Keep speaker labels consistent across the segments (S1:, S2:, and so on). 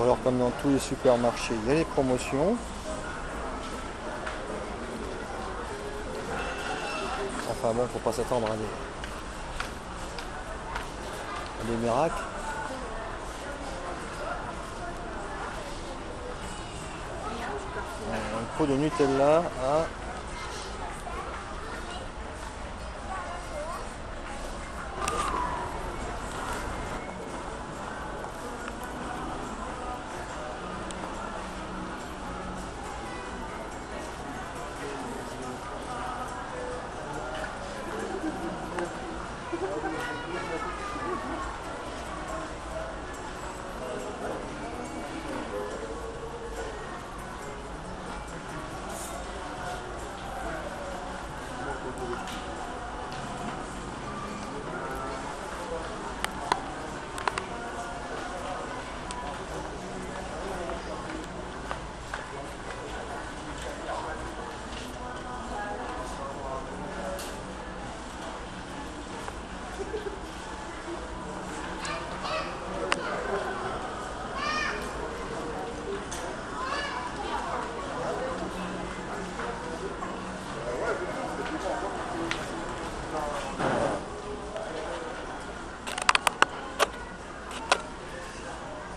S1: Bon, alors comme dans tous les supermarchés, il y a les promotions. Enfin bon, faut pas s'attendre à des miracles. Un pot de Nutella à 1.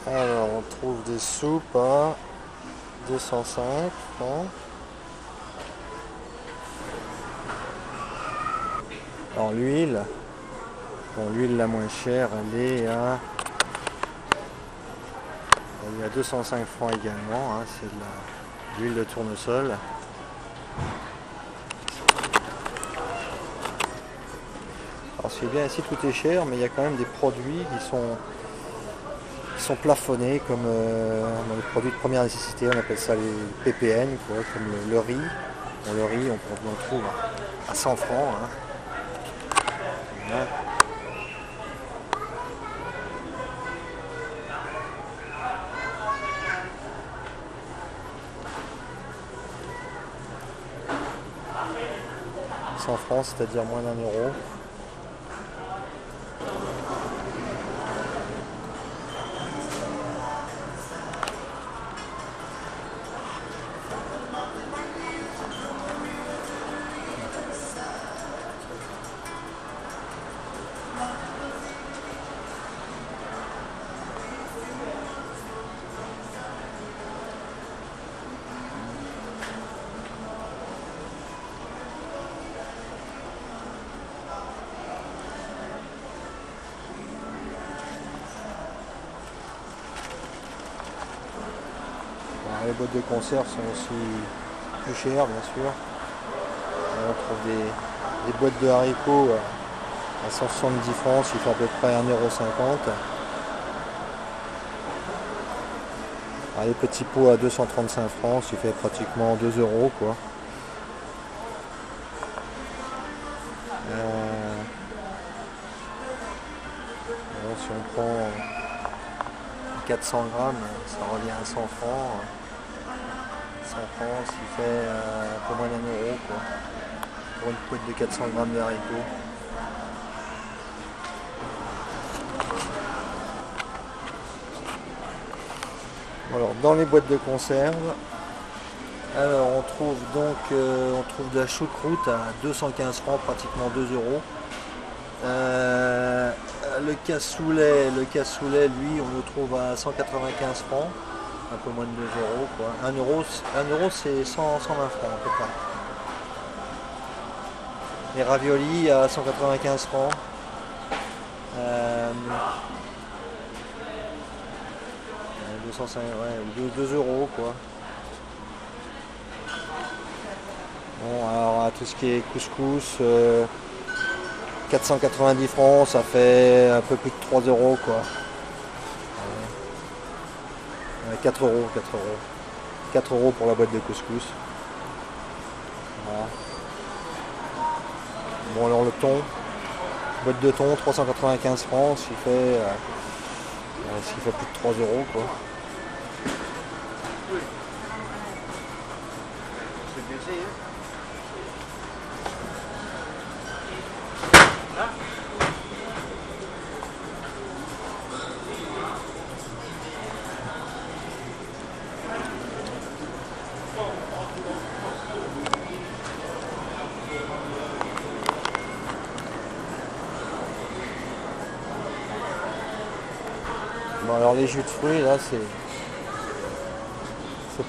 S1: Alors on trouve des soupes à 205 francs. Alors l'huile, bon, l'huile la moins chère, elle est à 205 francs également, hein, c'est de l'huile de tournesol. Alors ce qui est bien ici, tout est cher, mais il y a quand même des produits qui sont plafonnés comme dans les produits de première nécessité, on appelle ça les PPN, quoi, comme le riz. Bon, le riz, on le trouve à 100 francs. Hein. Voilà. €100, c'est-à-dire moins d'1 €. Les boîtes de conserve sont aussi plus chères, bien sûr. On trouve des boîtes de haricots à 170 francs, ce qui fait à peu près 1,50 €. Les petits pots à 235 francs, ce qui fait pratiquement 2 € quoi. Bon, si on prend 400 grammes, ça revient à 100 francs. 100 francs, ce qui fait un peu moins d'1 € quoi, pour une boîte de 400 grammes de haricots. Alors dans les boîtes de conserve, alors on trouve donc de la choucroute à 215 francs, pratiquement 2 €. Le cassoulet, lui, on le trouve à 195 francs. Un peu moins de 2 € quoi. 1 € c'est 120 francs à peu près. Les raviolis à 195 francs. 205, ouais, 2 € quoi. Bon, alors tout ce qui est couscous, 490 francs, ça fait un peu plus de 3 € quoi. 4 €, 4 € pour la boîte de couscous. Voilà. Bon alors le thon, boîte de thon, 395 francs, ce qui fait plus de 3 € quoi. Bon, alors les jus de fruits, là, c'est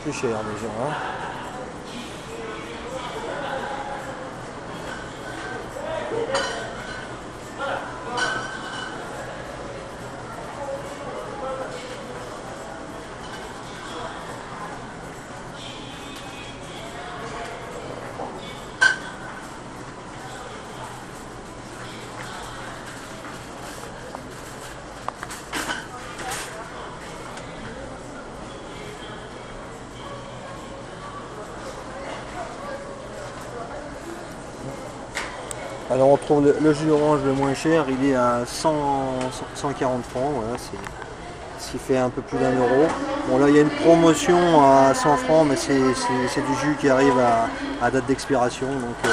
S1: plus cher déjà, hein. Alors on trouve le jus d'orange le moins cher, il est à 140 francs, voilà, ce qui fait un peu plus d'1 euro. Bon là il y a une promotion à 100 francs, mais c'est du jus qui arrive à date d'expiration, donc ils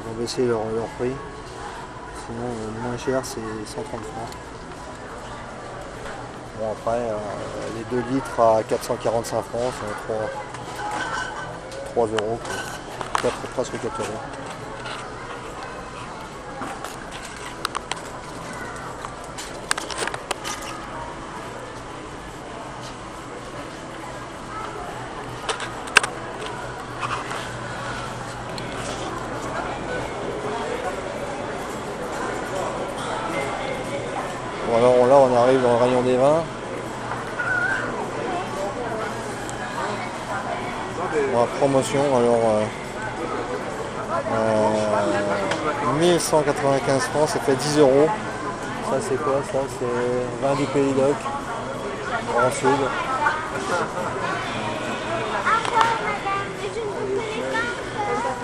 S1: vont baisser leur prix. Sinon le moins cher c'est 130 francs. Bon après les 2 litres à 445 francs, c'est 3 euros, presque 4 euros. Bon alors là on arrive dans le rayon des vins. Bon, promotion alors 1195 francs, ça fait 10 euros. Ça c'est quoi ça? C'est vin du Pays d'Oc, Grand Sud.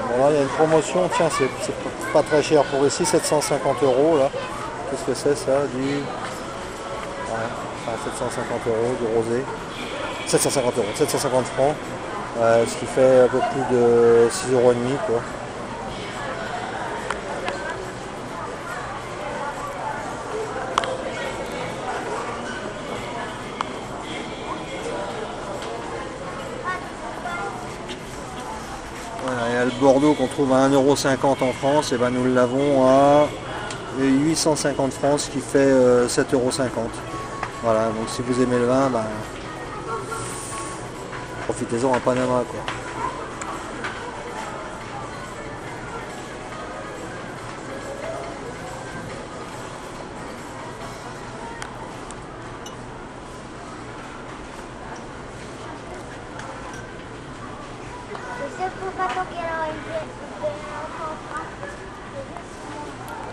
S1: Bon là il y a une promotion, tiens c'est pas très cher pour ici, 750 euros là. Qu'est-ce que c'est ça? Du... Ouais, enfin, 750 euros du rosé. 750 euros, 750 francs. Ce qui fait un peu plus de 6,5 euros quoi. Voilà, il y a le Bordeaux qu'on trouve à 1,50 € en France, et ben nous l'avons à 850 francs, ce qui fait 7,50 €. Voilà, donc si vous aimez le vin, ben, profitez-en à Panama quoi.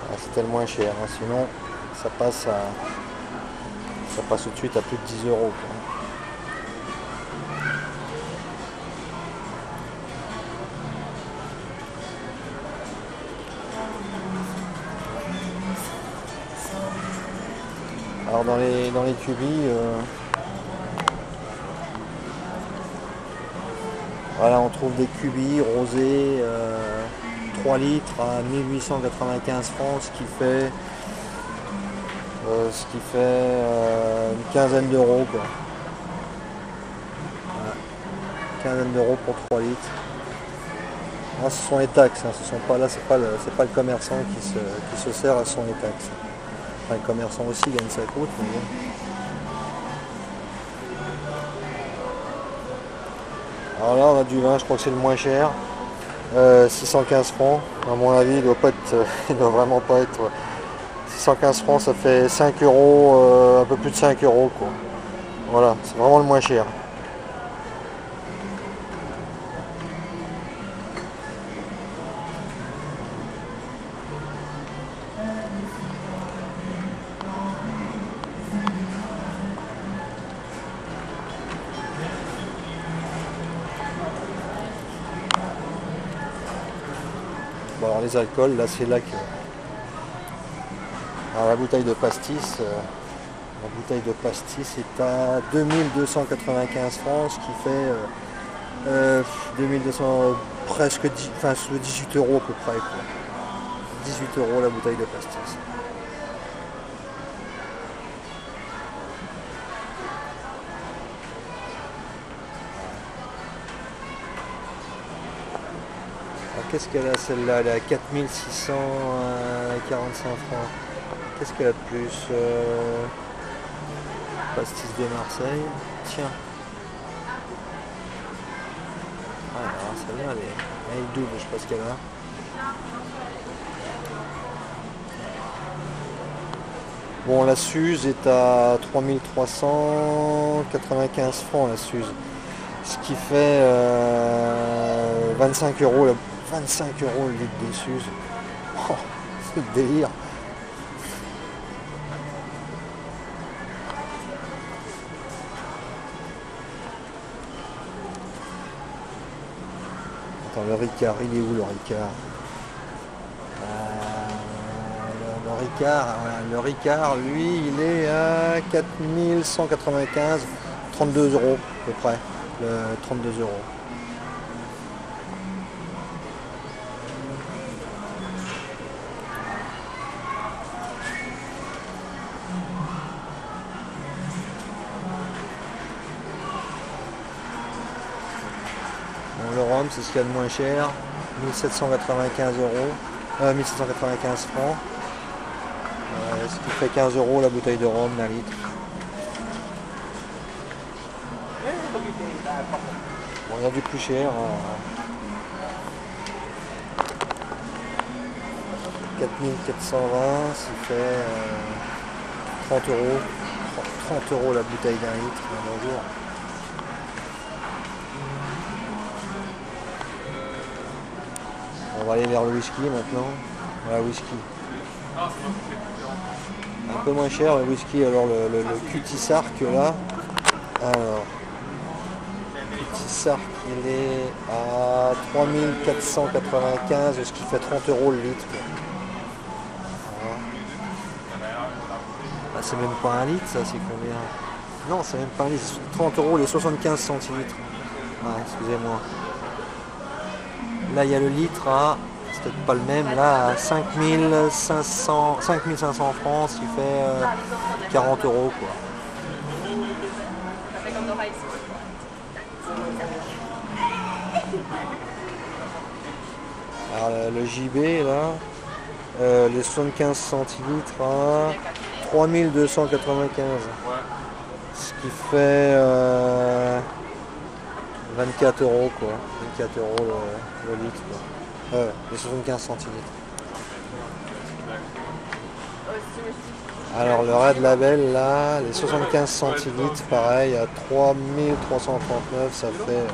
S1: Ah, c'était le moins cher, hein. Sinon ça passe tout de suite à plus de 10 euros quoi. Alors dans les cubis, voilà, on trouve des cubis rosés 3 litres à 1895 francs, ce qui fait une quinzaine d'euros quoi. Voilà. Une quinzaine d'euros pour 3 litres. Là, ce sont les taxes, hein. Ce sont pas là, c'est pas le commerçant qui se sert, ce sont les taxes. Enfin, le commerçant aussi gagne sa croûte, mais bon. Alors là on a du vin, je crois que c'est le moins cher, 615 francs, à mon avis il doit vraiment pas être, 615 francs ça fait 5 euros, un peu plus de 5 euros quoi. Voilà, c'est vraiment le moins cher. Bon, alors les alcools, là c'est là que... Alors la bouteille de pastis, est à 2295 francs, ce qui fait 2200, presque 10, enfin 18 euros à peu près quoi. 18 euros la bouteille de pastis. Qu'est-ce qu'elle a celle-là? Elle est à 4645 francs. Qu'est-ce qu'elle a de plus? Pastis de Marseille. Tiens. Ah, alors celle-là, elle est double, je sais pas ce qu'elle a. Bon, la Suze est à 3395 francs, la Suze. Ce qui fait 25 euros, 25 euros le litre de Suze. Oh, c'est le délire. Attends, le Ricard, il est où le Ricard? Le Ricard, voilà, le Ricard, lui, il est à 4195, 32 euros à peu près, 32 euros. Bon, le rhum, c'est ce qu'il y a de moins cher, 1795 euros, 1795 francs. Ce qui fait 15 euros la bouteille de rhum d'un litre. Bon, il y a du plus cher. 4420, ça fait 30 euros. 30 euros la bouteille d'un litre. Bonjour. On va aller vers le whisky maintenant. Voilà, whisky. Un peu moins cher le whisky, alors le Cutty Sark là. Alors, Cutty Sark il est à 3495, ce qui fait 30 euros le litre. Voilà. Ah, c'est même pas un litre, ça, c'est combien? Non, c'est même pas un litre, 30 euros les 75 centilitres. Ah, excusez-moi. Là, il y a le litre à, c'est peut-être pas le même, là, à 5500 francs, ce qui fait 40 euros, quoi. Alors, le JB, là, les 75 centilitres à 3295, ce qui fait 24 euros, quoi. 24 euros le litre, quoi. Les 75 centilitres. Alors le Red Label là, les 75 centilitres, pareil, à 3339, ça fait...